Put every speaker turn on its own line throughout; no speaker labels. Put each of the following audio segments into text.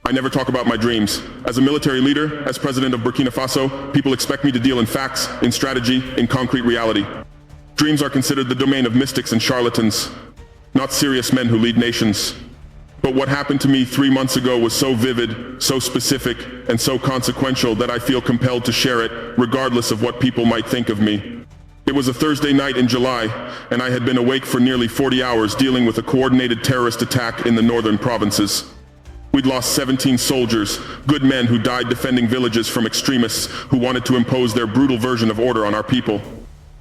I never talk about my dreams. As a military leader, as president of Burkina Faso, people expect me to deal in facts, in strategy, in concrete reality. Dreams are considered the domain of mystics and charlatans, not serious men who lead nations. But what happened to me 3 months ago was so vivid, so specific, and so consequential that I feel compelled to share it, regardless of what people might think of me. It was a Thursday night in July, and I had been awake for nearly 40 hours dealing with a coordinated terrorist attack in the northern provinces. We'd lost 17 soldiers, good men who died defending villages from extremists who wanted to impose their brutal version of order on our people.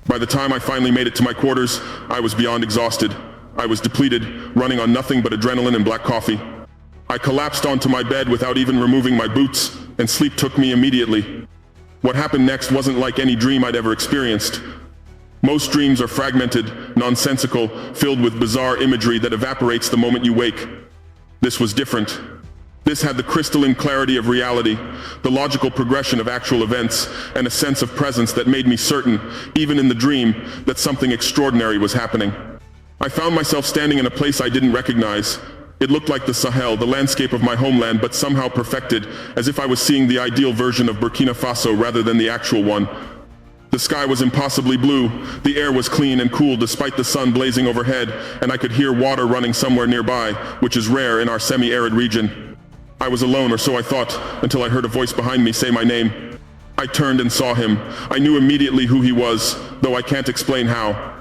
By the time I finally made it to my quarters, I was beyond exhausted. I was depleted, running on nothing but adrenaline and black coffee. I collapsed onto my bed without even removing my boots, and sleep took me immediately. What happened next wasn't like any dream I'd ever experienced. Most dreams are fragmented, nonsensical, filled with bizarre imagery that evaporates the moment you wake. This was different. This had the crystalline clarity of reality, the logical progression of actual events, and a sense of presence that made me certain, even in the dream, that something extraordinary was happening. I found myself standing in a place I didn't recognize. It looked like the Sahel, the landscape of my homeland, but somehow perfected, as if I was seeing the ideal version of Burkina Faso rather than the actual one. The sky was impossibly blue, the air was clean and cool despite the sun blazing overhead, and I could hear water running somewhere nearby, which is rare in our semi-arid region. I was alone, or so I thought, until I heard a voice behind me say my name. I turned and saw him. I knew immediately who he was, though I can't explain how.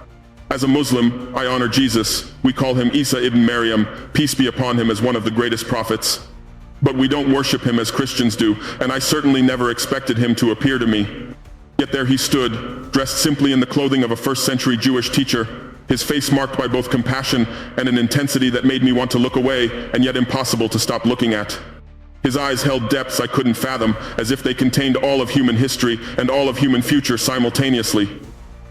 As a Muslim, I honor Jesus. We call him Isa ibn Maryam, peace be upon him, as one of the greatest prophets. But we don't worship him as Christians do, and I certainly never expected him to appear to me. Yet there he stood, dressed simply in the clothing of a first-century Jewish teacher, his face marked by both compassion and an intensity that made me want to look away, and yet impossible to stop looking at. His eyes held depths I couldn't fathom, as if they contained all of human history and all of human future simultaneously.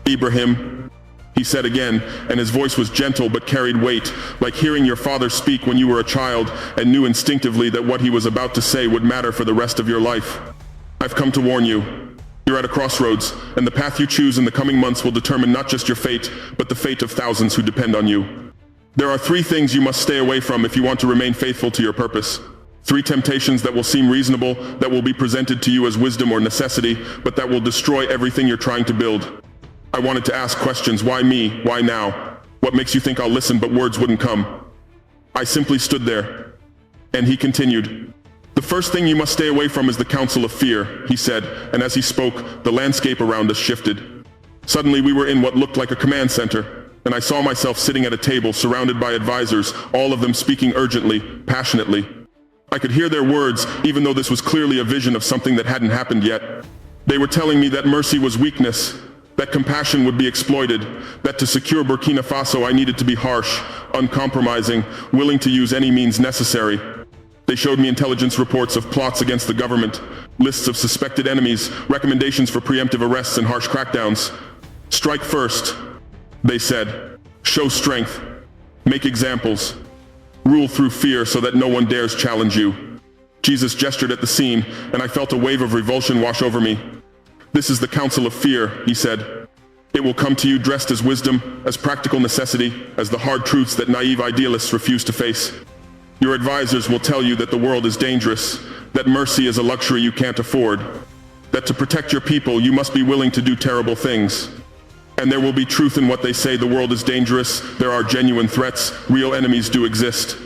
"Ibrahim," he said again, and his voice was gentle but carried weight, like hearing your father speak when you were a child and knew instinctively that what he was about to say would matter for the rest of your life. "I've come to warn you. You're at a crossroads, and the path you choose in the coming months will determine not just your fate, but the fate of thousands who depend on you. There are 3 things you must stay away from if you want to remain faithful to your purpose. 3 temptations that will seem reasonable, that will be presented to you as wisdom or necessity, but that will destroy everything you're trying to build." I wanted to ask questions. Why me? Why now? What makes you think I'll listen, but words wouldn't come? I simply stood there. And he continued. "The first thing you must stay away from is the counsel of fear," he said, and as he spoke, the landscape around us shifted. Suddenly we were in what looked like a command center, and I saw myself sitting at a table surrounded by advisors, all of them speaking urgently, passionately. I could hear their words, even though this was clearly a vision of something that hadn't happened yet. They were telling me that mercy was weakness, that compassion would be exploited, that to secure Burkina Faso I needed to be harsh, uncompromising, willing to use any means necessary. They showed me intelligence reports of plots against the government, lists of suspected enemies, recommendations for preemptive arrests and harsh crackdowns. "Strike first," they said. "Show strength. Make examples. Rule through fear so that no one dares challenge you." Jesus gestured at the scene, and I felt a wave of revulsion wash over me. "This is the counsel of fear," he said. "It will come to you dressed as wisdom, as practical necessity, as the hard truths that naive idealists refuse to face. Your advisors will tell you that the world is dangerous, that mercy is a luxury you can't afford, that to protect your people you must be willing to do terrible things. And there will be truth in what they say. The world is dangerous, there are genuine threats, real enemies do exist.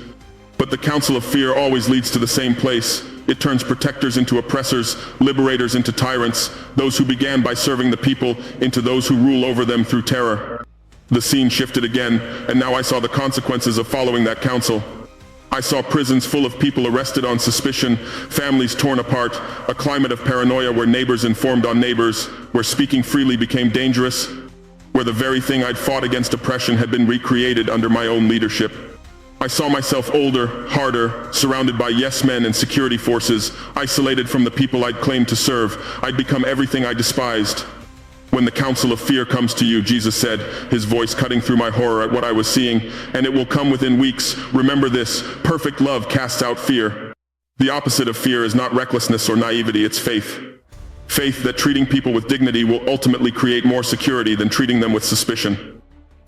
But the counsel of fear always leads to the same place. It turns protectors into oppressors, liberators into tyrants, those who began by serving the people into those who rule over them through terror." The scene shifted again, and now I saw the consequences of following that counsel. I saw prisons full of people arrested on suspicion, families torn apart, a climate of paranoia where neighbors informed on neighbors, where speaking freely became dangerous, where the very thing I'd fought against oppression had been recreated under my own leadership. I saw myself older, harder, surrounded by yes-men and security forces, isolated from the people I'd claimed to serve. I'd become everything I despised. "When the counsel of fear comes to you," Jesus said, his voice cutting through my horror at what I was seeing, "and it will come within weeks. Remember this, perfect love casts out fear." The opposite of fear is not recklessness or naivety, it's faith. Faith that treating people with dignity will ultimately create more security than treating them with suspicion.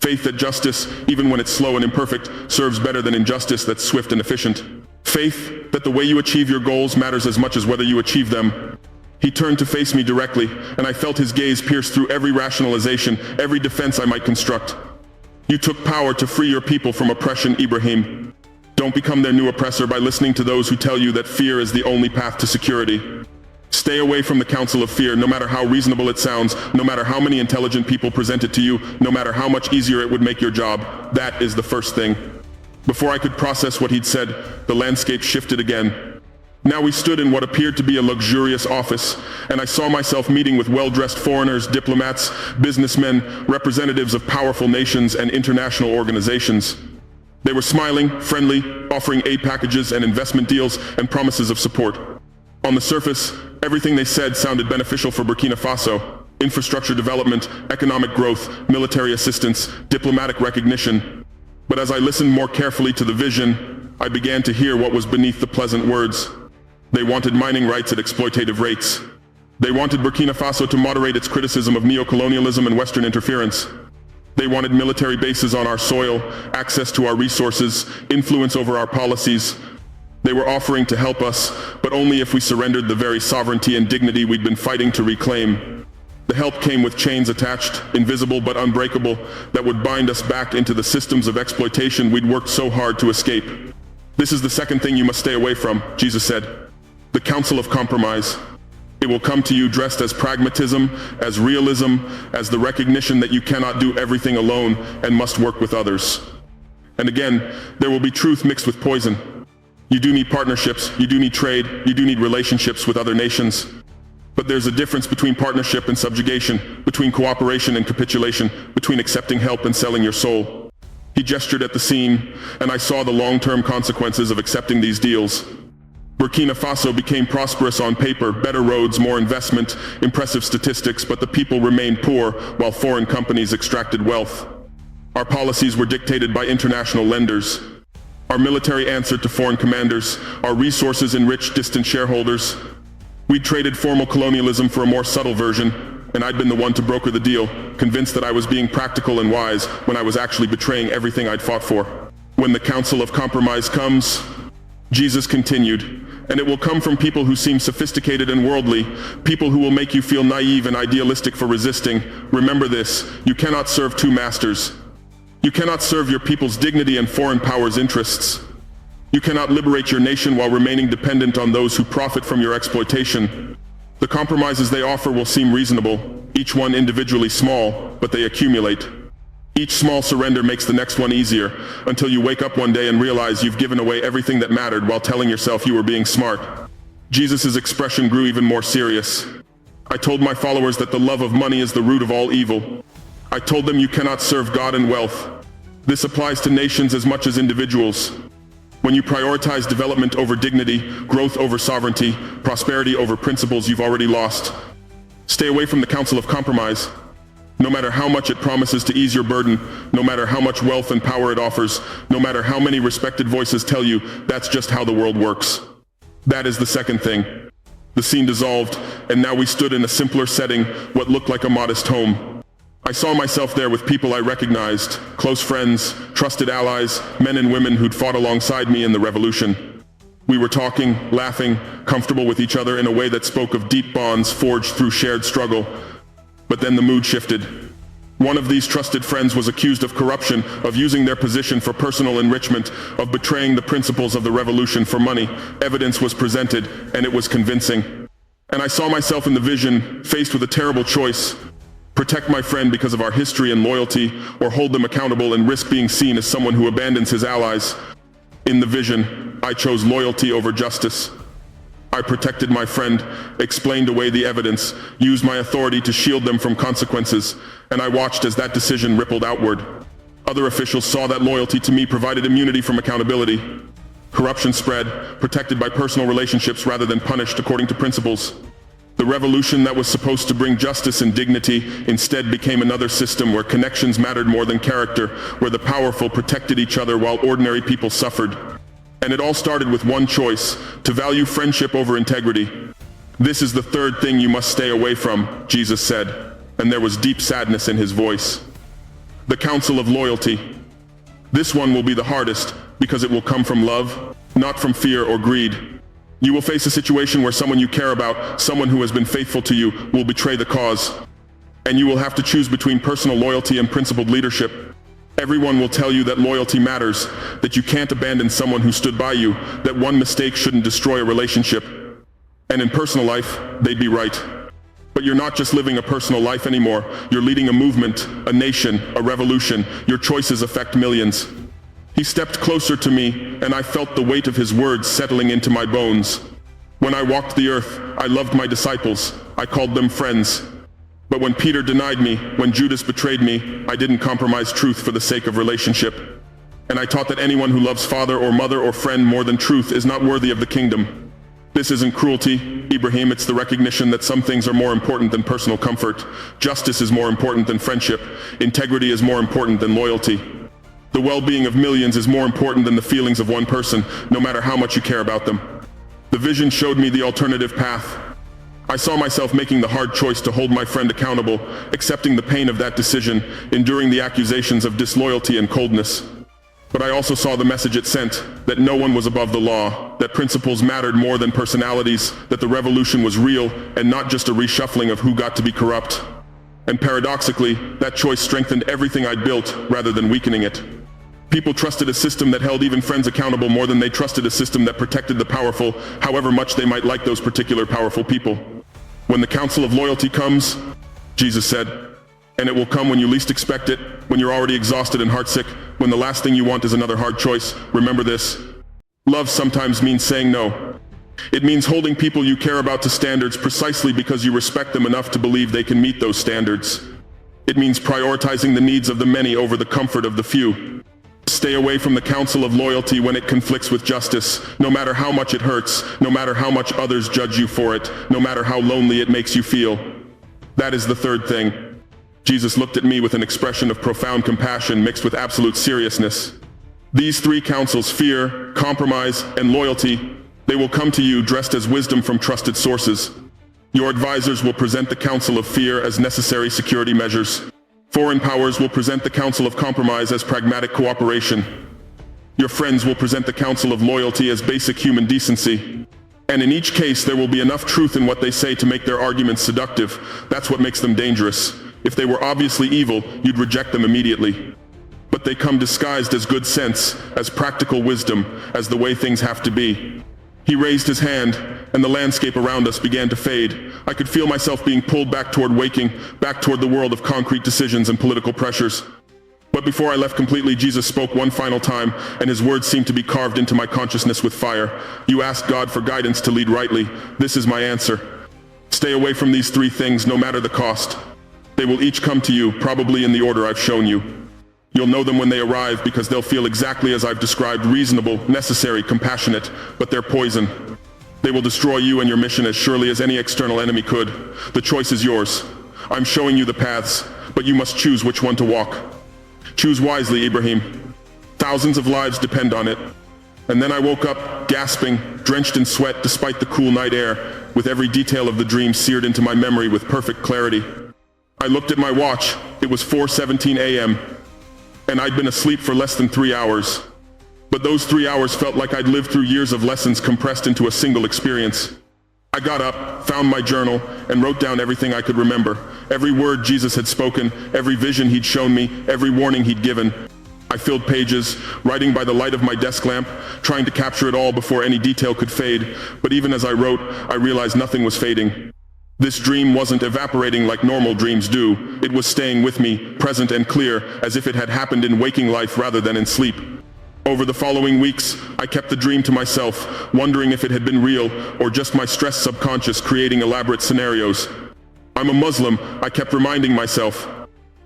Faith that justice, even when it's slow and imperfect, serves better than injustice that's swift and efficient. Faith that the way you achieve your goals matters as much as whether you achieve them. He turned to face me directly, and I felt his gaze pierce through every rationalization, every defense I might construct. You took power to free your people from oppression, Ibrahim. Don't become their new oppressor by listening to those who tell you that fear is the only path to security. Stay away from the counsel of fear, no matter how reasonable it sounds, no matter how many intelligent people present it to you, no matter how much easier it would make your job. That is the first thing. Before I could process what he'd said, the landscape shifted again. Now we stood in what appeared to be a luxurious office, and I saw myself meeting with well-dressed foreigners, diplomats, businessmen, representatives of powerful nations and international organizations. They were smiling, friendly, offering aid packages and investment deals and promises of support. On the surface, everything they said sounded beneficial for Burkina Faso: infrastructure development, economic growth, military assistance, diplomatic recognition. But as I listened more carefully to the vision, I began to hear what was beneath the pleasant words. They wanted mining rights at exploitative rates. They wanted Burkina Faso to moderate its criticism of neocolonialism and Western interference. They wanted military bases on our soil, access to our resources, influence over our policies. They were offering to help us, but only if we surrendered the very sovereignty and dignity we'd been fighting to reclaim. The help came with chains attached, invisible but unbreakable, that would bind us back into the systems of exploitation we'd worked so hard to escape. This is the second thing you must stay away from, Jesus said. The counsel of compromise. It will come to you dressed as pragmatism, as realism, as the recognition that you cannot do everything alone and must work with others. And again, there will be truth mixed with poison. You do need partnerships, you do need trade, you do need relationships with other nations. But there's a difference between partnership and subjugation, between cooperation and capitulation, between accepting help and selling your soul. He gestured at the scene, and I saw the long-term consequences of accepting these deals. Burkina Faso became prosperous on paper: better roads, more investment, impressive statistics, but the people remained poor while foreign companies extracted wealth. Our policies were dictated by international lenders. Our military answered to foreign commanders. Our resources enriched distant shareholders. We'd traded formal colonialism for a more subtle version, and I'd been the one to broker the deal, convinced that I was being practical and wise when I was actually betraying everything I'd fought for. When the counsel of compromise comes, Jesus continued, and it will come from people who seem sophisticated and worldly, people who will make you feel naive and idealistic for resisting. Remember this: you cannot serve two masters. You cannot serve your people's dignity and foreign powers' interests. You cannot liberate your nation while remaining dependent on those who profit from your exploitation. The compromises they offer will seem reasonable, each one individually small, but they accumulate. Each small surrender makes the next one easier, until you wake up one day and realize you've given away everything that mattered while telling yourself you were being smart. Jesus' expression grew even more serious. I told my followers that the love of money is the root of all evil. I told them you cannot serve God and wealth. This applies to nations as much as individuals. When you prioritize development over dignity, growth over sovereignty, prosperity over principles, you've already lost. Stay away from the counsel of compromise. No matter how much it promises to ease your burden, no matter how much wealth and power it offers, no matter how many respected voices tell you that's just how the world works. That is the second thing. The scene dissolved, and now we stood in a simpler setting, what looked like a modest home. I saw myself there with people I recognized, close friends, trusted allies, men and women who'd fought alongside me in the revolution. We were talking, laughing, comfortable with each other in a way that spoke of deep bonds forged through shared struggle. But then the mood shifted. One of these trusted friends was accused of corruption, of using their position for personal enrichment, of betraying the principles of the revolution for money. Evidence was presented, and it was convincing. And I saw myself in the vision, faced with a terrible choice: protect my friend because of our history and loyalty, or hold them accountable and risk being seen as someone who abandons his allies. In the vision, I chose loyalty over justice. I protected my friend, explained away the evidence, used my authority to shield them from consequences, and I watched as that decision rippled outward. Other officials saw that loyalty to me provided immunity from accountability. Corruption spread, protected by personal relationships rather than punished according to principles. The revolution that was supposed to bring justice and dignity instead became another system where connections mattered more than character, where the powerful protected each other while ordinary people suffered. And it all started with one choice: to value friendship over integrity. This is the third thing you must stay away from, Jesus said, and there was deep sadness in his voice. The counsel of loyalty. This one will be the hardest because it will come from love, not from fear or greed. You will face a situation where someone you care about, someone who has been faithful to you, will betray the cause. And you will have to choose between personal loyalty and principled leadership. Everyone will tell you that loyalty matters, that you can't abandon someone who stood by you, that one mistake shouldn't destroy a relationship. And in personal life, they'd be right. But you're not just living a personal life anymore, you're leading a movement, a nation, a revolution. Your choices affect millions. He stepped closer to me, and I felt the weight of his words settling into my bones. When I walked the earth, I loved my disciples. I called them friends. But when Peter denied me, when Judas betrayed me, I didn't compromise truth for the sake of relationship. And I taught that anyone who loves father or mother or friend more than truth is not worthy of the kingdom. This isn't cruelty, Ibrahim, it's the recognition that some things are more important than personal comfort. Justice is more important than friendship. Integrity is more important than loyalty. The well-being of millions is more important than the feelings of one person, no matter how much you care about them. The vision showed me the alternative path. I saw myself making the hard choice to hold my friend accountable, accepting the pain of that decision, enduring the accusations of disloyalty and coldness. But I also saw the message it sent, that no one was above the law, that principles mattered more than personalities, that the revolution was real and not just a reshuffling of who got to be corrupt. And paradoxically, that choice strengthened everything I'd built rather than weakening it. People trusted a system that held even friends accountable more than they trusted a system that protected the powerful, however much they might like those particular powerful people. When the council of loyalty comes, Jesus said, and it will come when you least expect it, when you're already exhausted and heartsick, when the last thing you want is another hard choice, remember this. Love sometimes means saying no. It means holding people you care about to standards precisely because you respect them enough to believe they can meet those standards. It means prioritizing the needs of the many over the comfort of the few. Stay away from the council of loyalty when it conflicts with justice, no matter how much it hurts, no matter how much others judge you for it, no matter how lonely it makes you feel. That is the third thing. Jesus looked at me with an expression of profound compassion mixed with absolute seriousness. These three counsels, fear, compromise, and loyalty, they will come to you dressed as wisdom from trusted sources. Your advisors will present the counsel of fear as necessary security measures. Foreign powers will present the counsel of compromise as pragmatic cooperation. Your friends will present the counsel of loyalty as basic human decency. And in each case, there will be enough truth in what they say to make their arguments seductive. That's what makes them dangerous. If they were obviously evil, you'd reject them immediately. But they come disguised as good sense, as practical wisdom, as the way things have to be. He raised his hand, and the landscape around us began to fade. I could feel myself being pulled back toward waking, back toward the world of concrete decisions and political pressures. But before I left completely, Jesus spoke one final time, and his words seemed to be carved into my consciousness with fire. You asked God for guidance to lead rightly. This is my answer. Stay away from these three things, no matter the cost. They will each come to you, probably in the order I've shown you. You'll know them when they arrive because they'll feel exactly as I've described, reasonable, necessary, compassionate, but they're poison. They will destroy you and your mission as surely as any external enemy could. The choice is yours. I'm showing you the paths, but you must choose which one to walk. Choose wisely, Ibrahim. Thousands of lives depend on it. And then I woke up, gasping, drenched in sweat despite the cool night air, with every detail of the dream seared into my memory with perfect clarity. I looked at my watch. It was 4:17 a.m. and I'd been asleep for less than 3 hours. But those 3 hours felt like I'd lived through years of lessons compressed into a single experience. I got up, found my journal, and wrote down everything I could remember. Every word Jesus had spoken, every vision he'd shown me, every warning he'd given. I filled pages, writing by the light of my desk lamp, trying to capture it all before any detail could fade. But even as I wrote, I realized nothing was fading. This dream wasn't evaporating like normal dreams do. It was staying with me, present and clear, as if it had happened in waking life rather than in sleep. Over the following weeks, I kept the dream to myself, wondering if it had been real or just my stressed subconscious creating elaborate scenarios. I'm a Muslim, I kept reminding myself.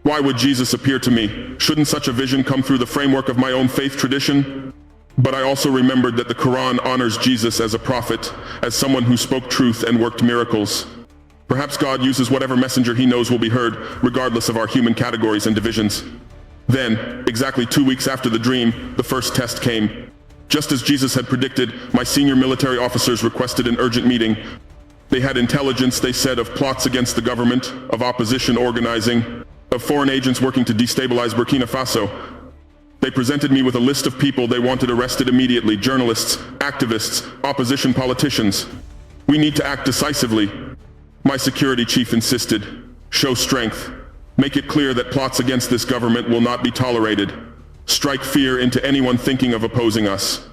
Why would Jesus appear to me? Shouldn't such a vision come through the framework of my own faith tradition? But I also remembered that the Quran honors Jesus as a prophet, as someone who spoke truth and worked miracles. Perhaps God uses whatever messenger he knows will be heard, regardless of our human categories and divisions. Then, exactly 2 weeks after the dream, the first test came. Just as Jesus had predicted, my senior military officers requested an urgent meeting. They had intelligence, they said, of plots against the government, of opposition organizing, of foreign agents working to destabilize Burkina Faso. They presented me with a list of people they wanted arrested immediately: journalists, activists, opposition politicians. We need to act decisively. My security chief insisted. Show strength. Make it clear that plots against this government will not be tolerated. Strike fear into anyone thinking of opposing us.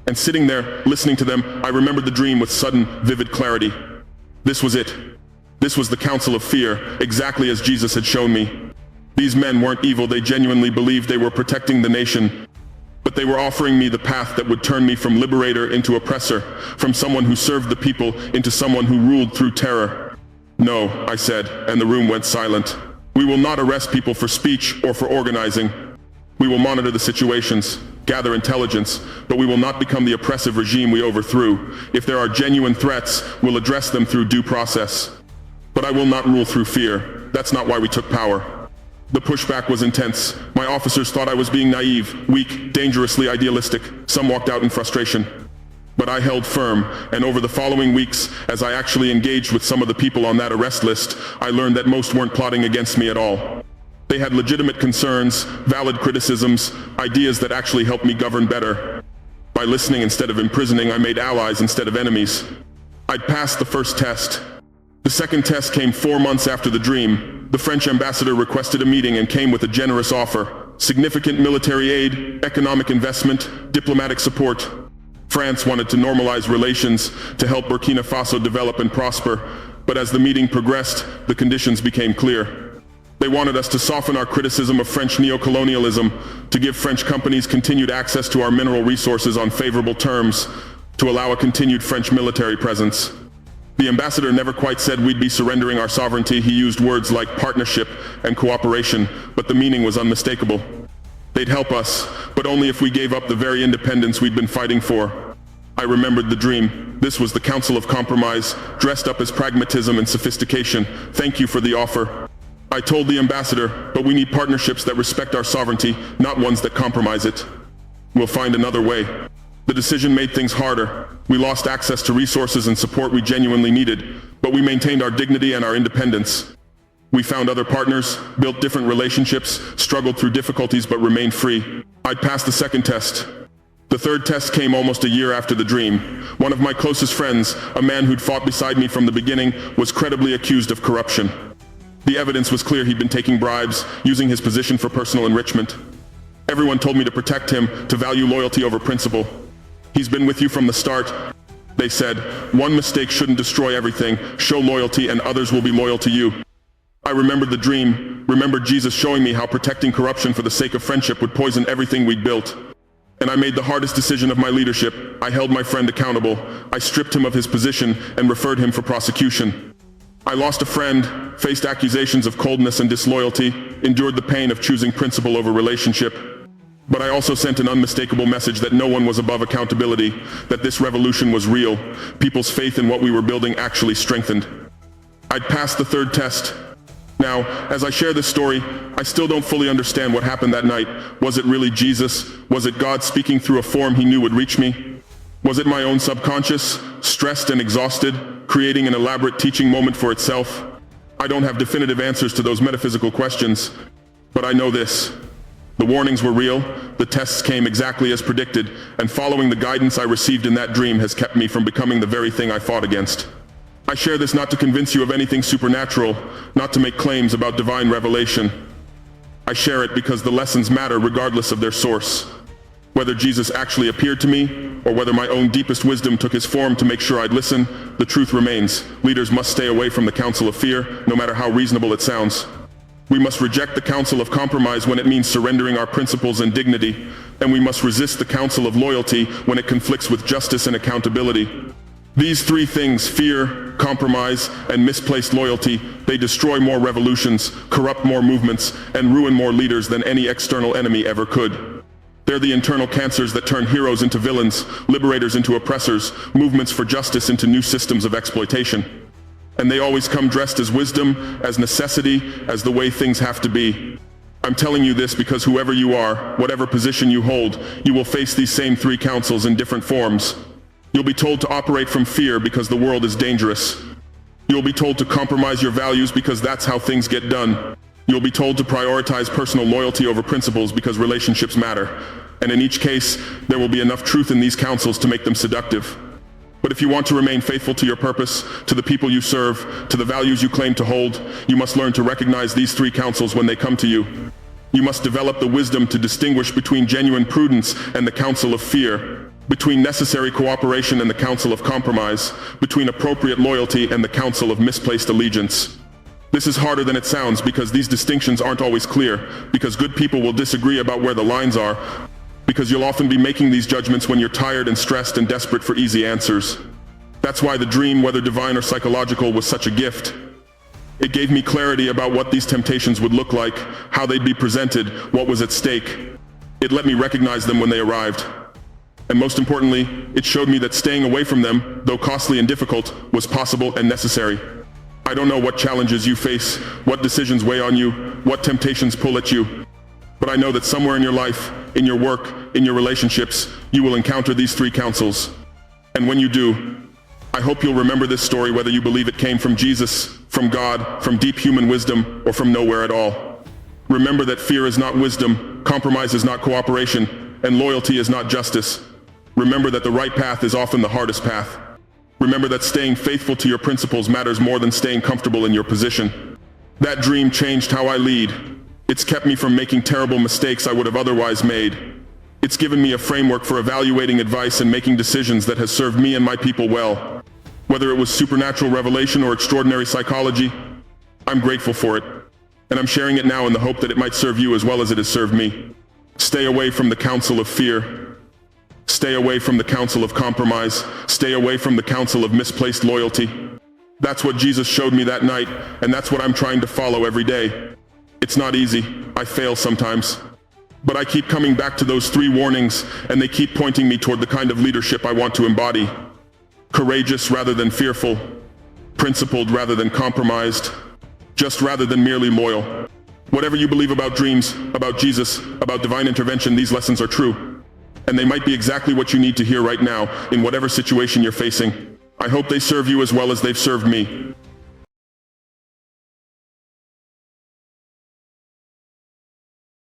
And sitting there, listening to them, I remembered the dream with sudden, vivid clarity. This was it. This was the council of fear, exactly as Jesus had shown me. These men weren't evil, they genuinely believed they were protecting the nation. But they were offering me the path that would turn me from liberator into oppressor, from someone who served the people into someone who ruled through terror. No, I said, and the room went silent. We will not arrest people for speech or for organizing. We will monitor the situations, gather intelligence, but we will not become the oppressive regime we overthrew. If there are genuine threats, we'll address them through due process. But I will not rule through fear. That's not why we took power. The pushback was intense. My officers thought I was being naive, weak, dangerously idealistic. Some walked out in frustration. But I held firm, and over the following weeks, as I actually engaged with some of the people on that arrest list, I learned that most weren't plotting against me at all. They had legitimate concerns, valid criticisms, ideas that actually helped me govern better. By listening instead of imprisoning, I made allies instead of enemies. I'd passed the first test. The second test came 4 months after the dream. The French ambassador requested a meeting and came with a generous offer: significant military aid, economic investment, diplomatic support. France wanted to normalize relations to help Burkina Faso develop and prosper, but as the meeting progressed, the conditions became clear. They wanted us to soften our criticism of French neocolonialism, to give French companies continued access to our mineral resources on favorable terms, to allow a continued French military presence. The ambassador never quite said we'd be surrendering our sovereignty. He used words like partnership and cooperation, but the meaning was unmistakable. They'd help us, but only if we gave up the very independence we'd been fighting for. I remembered the dream. This was the Council of Compromise, dressed up as pragmatism and sophistication. Thank you for the offer. I told the ambassador, but we need partnerships that respect our sovereignty, not ones that compromise it. We'll find another way. The decision made things harder. We lost access to resources and support we genuinely needed, but we maintained our dignity and our independence. We found other partners, built different relationships, struggled through difficulties but remained free. I'd passed the second test. The third test came almost a year after the dream. One of my closest friends, a man who'd fought beside me from the beginning, was credibly accused of corruption. The evidence was clear. He'd been taking bribes, using his position for personal enrichment. Everyone told me to protect him, to value loyalty over principle. He's been with you from the start. They said, one mistake shouldn't destroy everything. Show loyalty and others will be loyal to you. I remembered the dream, remembered Jesus showing me how protecting corruption for the sake of friendship would poison everything we'd built. And I made the hardest decision of my leadership. I held my friend accountable. I stripped him of his position and referred him for prosecution. I lost a friend, faced accusations of coldness and disloyalty, endured the pain of choosing principle over relationship. But I also sent an unmistakable message that no one was above accountability, that this revolution was real. People's faith in what we were building actually strengthened. I'd passed the third test. Now, as I share this story, I still don't fully understand what happened that night. Was it really Jesus? Was it God speaking through a form he knew would reach me? Was it my own subconscious, stressed and exhausted, creating an elaborate teaching moment for itself? I don't have definitive answers to those metaphysical questions, but I know this. The warnings were real, the tests came exactly as predicted, and following the guidance I received in that dream has kept me from becoming the very thing I fought against. I share this not to convince you of anything supernatural, not to make claims about divine revelation. I share it because the lessons matter regardless of their source. Whether Jesus actually appeared to me, or whether my own deepest wisdom took his form to make sure I'd listen, the truth remains. Leaders must stay away from the counsel of fear, no matter how reasonable it sounds. We must reject the counsel of compromise when it means surrendering our principles and dignity, and we must resist the counsel of loyalty when it conflicts with justice and accountability. These three things, fear, compromise, and misplaced loyalty, they destroy more revolutions, corrupt more movements, and ruin more leaders than any external enemy ever could. They're the internal cancers that turn heroes into villains, liberators into oppressors, movements for justice into new systems of exploitation. And they always come dressed as wisdom, as necessity, as the way things have to be. I'm telling you this because whoever you are, whatever position you hold, you will face these same three counsels in different forms. You'll be told to operate from fear because the world is dangerous. You'll be told to compromise your values because that's how things get done. You'll be told to prioritize personal loyalty over principles because relationships matter. And in each case, there will be enough truth in these counsels to make them seductive. But if you want to remain faithful to your purpose, to the people you serve, to the values you claim to hold, you must learn to recognize these three counsels when they come to you. You must develop the wisdom to distinguish between genuine prudence and the counsel of fear, between necessary cooperation and the counsel of compromise, between appropriate loyalty and the counsel of misplaced allegiance. This is harder than it sounds because these distinctions aren't always clear, because good people will disagree about where the lines are, because you'll often be making these judgments when you're tired and stressed and desperate for easy answers. That's why the dream, whether divine or psychological, was such a gift. It gave me clarity about what these temptations would look like, how they'd be presented, what was at stake. It let me recognize them when they arrived. And most importantly, it showed me that staying away from them, though costly and difficult, was possible and necessary. I don't know what challenges you face, what decisions weigh on you, what temptations pull at you. But I know that somewhere in your life, in your work, in your relationships, you will encounter these three counsels. And when you do, I hope you'll remember this story whether you believe it came from Jesus, from God, from deep human wisdom, or from nowhere at all. Remember that fear is not wisdom, compromise is not cooperation, and loyalty is not justice. Remember that the right path is often the hardest path. Remember that staying faithful to your principles matters more than staying comfortable in your position. That dream changed how I lead. It's kept me from making terrible mistakes I would have otherwise made. It's given me a framework for evaluating advice and making decisions that has served me and my people well. Whether it was supernatural revelation or extraordinary psychology, I'm grateful for it. And I'm sharing it now in the hope that it might serve you as well as it has served me. Stay away from the counsel of fear. Stay away from the counsel of compromise. Stay away from the counsel of misplaced loyalty. That's what Jesus showed me that night, and that's what I'm trying to follow every day. It's not easy. I fail sometimes. But I keep coming back to those three warnings, and they keep pointing me toward the kind of leadership I want to embody. Courageous rather than fearful. Principled rather than compromised. Just rather than merely loyal. Whatever you believe about dreams, about Jesus, about divine intervention, these lessons are true. And they might be exactly what you need to hear right now, in whatever situation you're facing. I hope they serve you as well as they've served me.